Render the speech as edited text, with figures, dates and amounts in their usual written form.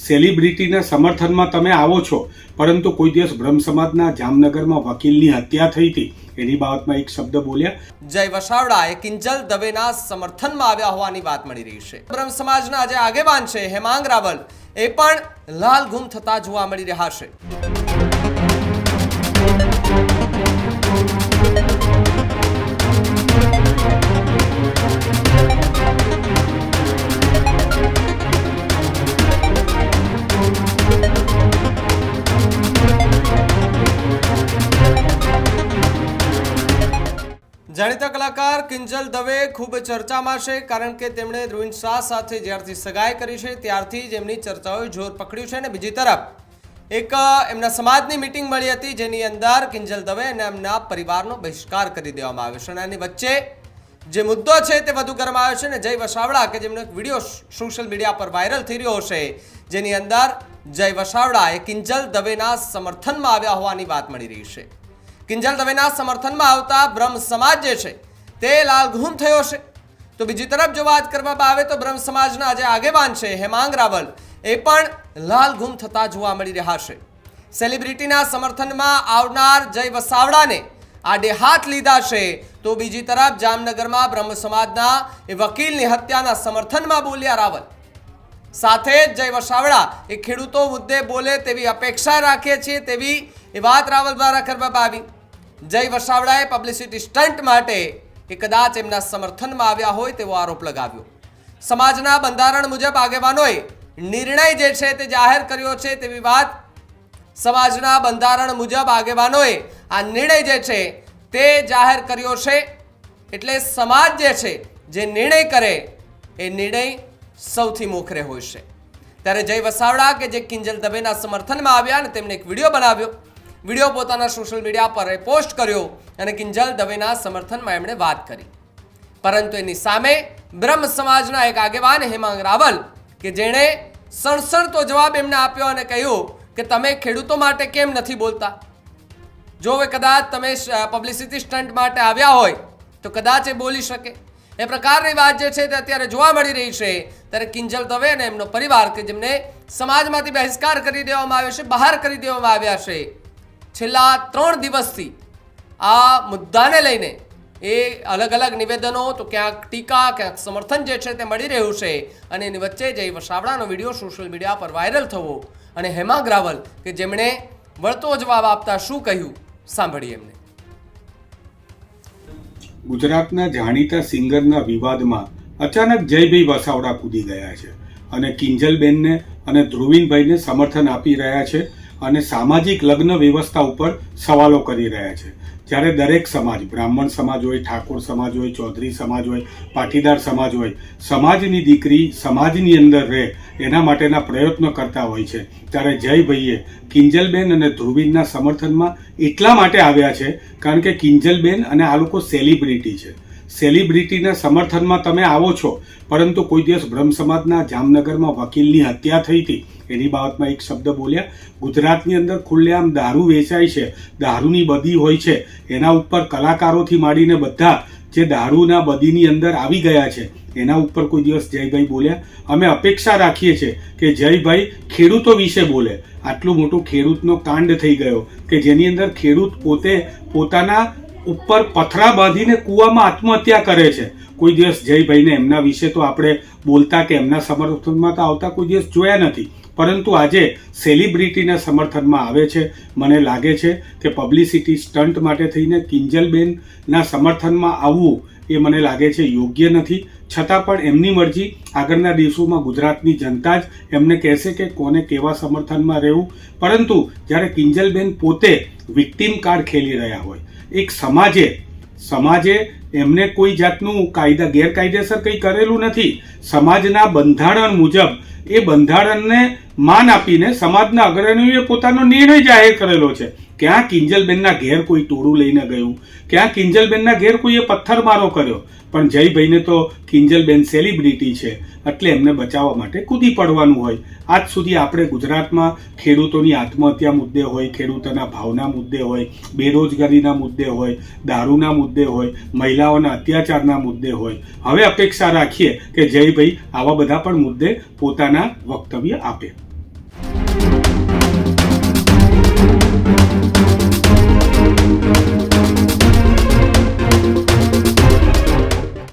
સેલિબ્રિટીના સમર્થનમાં તમે આવો છો, પરંતુ કોઈ દિવસ બ્રહ્મ સમાજના જામનગરમાં વકીલની હત્યા થઈ હતી એની બાબતમાં એક શબ્દ બોલ્યા? જય વસાવડા એ કિંજલ દવેના સમર્થનમાં આવ્યા હોવાની વાત મળી રહી છે. બ્રહ્મ સમાજના જે આગેવાન છે હેમાંગ રાવલ એ પણ લાલ ગુમ થતા જોવા મળી રહ્યા છે. જાણીતા કલાકાર કિંજલ દવે ખૂબ ચર્ચામાં છે, કારણ કે તેમણે ધ્રુવીન શાહ સાથે જ્યારથી સગાઈ કરી છે ત્યારથી જ એમની ચર્ચાઓએ જોર પકડ્યું છે. અને બીજી તરફ એક એમના સમાજની મિટિંગ મળી હતી જેની અંદર કિંજલ દવે અને એમના પરિવારનો બહિષ્કાર કરી દેવામાં આવ્યો છે. અને આની વચ્ચે જે મુદ્દો છે તે વધુ ગરમાયો છે. અને જય વસાવડા કે જેમનો એક વિડીયો સોશિયલ મીડિયા પર વાયરલ થઈ રહ્યો છે, જેની અંદર જય વસાવડા એ કિંજલ દવેના સમર્થનમાં આવ્યા હોવાની વાત મળી રહી છે. કિંજલ દવેના સમર્થનમાં આવતા બ્રહ્મ સમાજ જે છે તે લાલઘૂમ થયો છે. તો બીજી તરફ જો વાત કરવામાં આવે તો બ્રહ્મ સમાજના જે આગેવાન છે હેમાંગ રાવલ એ પણ લાલઘૂમ થતા જોવા મળી રહ્યા છે. સેલિબ્રિટીના સમર્થનમાં આવનાર જય વસાવડાને આડે હાથ લીધા છે, તો બીજી તરફ જામનગરમાં બ્રહ્મ સમાજના એ વકીલની હત્યાના સમર્થનમાં બોલ્યા રાવલ. સાથે જ જય વસાવડા એ ખેડૂતો મુદ્દે બોલે તેવી અપેક્ષા રાખીએ છીએ તેવી એ વાત રાવલ દ્વારા કરવામાં આવી. જય વસાવડાએ પબ્લિસિટી સ્ટન્ટ માટે એ કદાચ એમના સમર્થનમાં આવ્યા હોય તેવો આરોપ લગાવ્યો. સમાજના બંધારણ મુજબ આગેવાનોએ નિર્ણય જે છે તે જાહેર કર્યો છે તેવી વાત. સમાજના બંધારણ મુજબ આગેવાનોએ આ નિર્ણય જે છે તે જાહેર કર્યો છે, એટલે સમાજ જે છે જે નિર્ણય કરે એ નિર્ણય સૌથી મોખરે હોય છે. ત્યારે જય વસાવડા કે જે કિંજલ દવેના સમર્થનમાં આવ્યા અને તેમણે એક વિડીયો બનાવ્યો, વિડીયો પોતાના સોશિયલ મીડિયા પર પોસ્ટ કર્યો અને કિંજલ દવેના સમર્થનમાં એમણે વાત કરી. પરંતુ એની સામે બ્રહ્મ સમાજના એક આગેવાન હેમાંગ રાવલ કે જેણે સણસણતો જવાબ એમને આપ્યો અને કહ્યું કે તમે ખેડૂતો માટે કેમ નથી બોલતા? જો કદાચ તમે પબ્લિસિટી સ્ટન્ટ માટે આવ્યા હોય તો કદાચ એ બોલી શકે. એ પ્રકારની વાત જે છે તે અત્યારે જોવા મળી રહી છે. ત્યારે કિંજલ દવે અને એમનો પરિવાર કે જેમને સમાજમાંથી બહિષ્કાર કરી દેવામાં આવ્યો છે, બહાર કરી દેવામાં આવ્યા છે, છેલ્લા 3 દિવસથી આ મુદ્દાને લઈને એ અલગ અલગ નિવેદનો, તો ક્યાંક ટીકા, ક્યાંક સમર્થન જે છે તે મળી રહ્યું છે. અને એની વચ્ચે જય વસાવડાનો વિડીયો સોશિયલ મીડિયા પર વાયરલ થવો અને હેમાંગ રાવલ કે જેમણે વળતો જવાબ આપતા શું કહ્યું સાંભળીએ એમને. ગુજરાતના જાણીતા સિંગરના વિવાદમાં અચાનક જયભાઈ વસાવડા કૂદી ગયા છે અને કિંજલબેનને અને ધ્રુવીનભાઈને સમર્થન આપી રહ્યા છે અને સામાજિક લગ્ન વ્યવસ્થા ઉપર સવાલો કરી રહ્યા છે. જ્યારે દરેક સમાજ, બ્રાહ્મણ સમાજ હોય, ઠાકોર સમાજ હોય, ચૌધરી સમાજ હોય, પાટીદાર સમાજ હોય, સમાજની દીકરી સમાજની અંદર રહે એના માટેના પ્રયત્નો કરતા હોય છે. ત્યારે જયભાઈએ કિંજલબેન અને ધ્રુવીનના સમર્થનમાં એટલા માટે આવ્યા છે કારણ કે કિંજલબેન અને આ લોકો સેલિબ્રિટી છે. સેલિબ્રિટીના સમર્થનમાં તમે આવો છો, પરંતુ કોઈ દિવસ બ્રહ્મ સમાજના જામનગરમાં વકીલની હત્યા થઈ હતી એની બાબતમાં એક શબ્દ બોલ્યા? ગુજરાતની અંદર ખુલ્લેઆમ દારૂ વેચાય છે, દારૂની બદી હોય છે, એના ઉપર કલાકારોથી માંડીને બધા જે દારૂના બદીની અંદર આવી ગયા છે એના ઉપર કોઈ દિવસ જયભાઈ બોલ્યા? અમે અપેક્ષા રાખીએ છીએ કે જયભાઈ ખેડૂતો વિશે બોલે. આટલું મોટું ખેડૂતનો કાંડ થઈ ગયો કે જેની અંદર ખેડૂત પોતે પોતાના ઉપર પથરા બાંધીને કૂવામાં આત્મહત્યા કરે છે. કોઈ દિવસ જયભાઈને એમના વિશે તો આપણે બોલતા કે એમના સમર્થનમાં તો આવતા કોઈ દિવસ જોયા નથી, પરંતુ આજે સેલિબ્રિટીના સમર્થનમાં આવે છે. મને લાગે છે કે પબ્લિસિટી સ્ટન્ટ માટે થઈને કિંજલબેનના સમર્થનમાં આવવું એ મને લાગે છે યોગ્ય નથી. છતાં પણ એમની મરજી. આગળના દિવસોમાં ગુજરાતની જનતા જ એમને કહેશે કે કોને કેવા સમર્થનમાં રહેવું. પરંતુ જ્યારે કિંજલબેન પોતે વિક્ટીમ કાર્ડ ખેલી રહ્યા હોય, એક સમાજે એમને કોઈ જાતનું ગેરકાયદેસર કંઈ કરેલું નથી. સમાજના બંધારણ મુજબ એ બંધારણને માન આપીને સમાજના અગ્રણીઓએ પોતાનો નિર્ણય જાહેર કરેલો છે. ક્યાં કિંજલબેનના ઘેર કોઈ ટોળું લઈને ગયું, ક્યાં કિંજલબેનના ઘેર કોઈએ પથ્થરમારો કર્યો, પણ જયભાઈને તો કિંજલબેન સેલિબ્રિટી છે એટલે એમને બચાવવા માટે કૂદી પડવાનું હોય. આજ સુધી આપણે ગુજરાતમાં ખેડૂતોની આત્મહત્યા મુદ્દે હોય, ખેડૂતોના ભાવના મુદ્દે હોય, બેરોજગારીના મુદ્દે હોય, દારૂના મુદ્દે હોય, મહિલાઓના અત્યાચારના મુદ્દે હોય, હવે અપેક્ષા રાખીએ કે જયભાઈ આવા બધા પણ મુદ્દે પોતાના વક્તવ્ય આપે.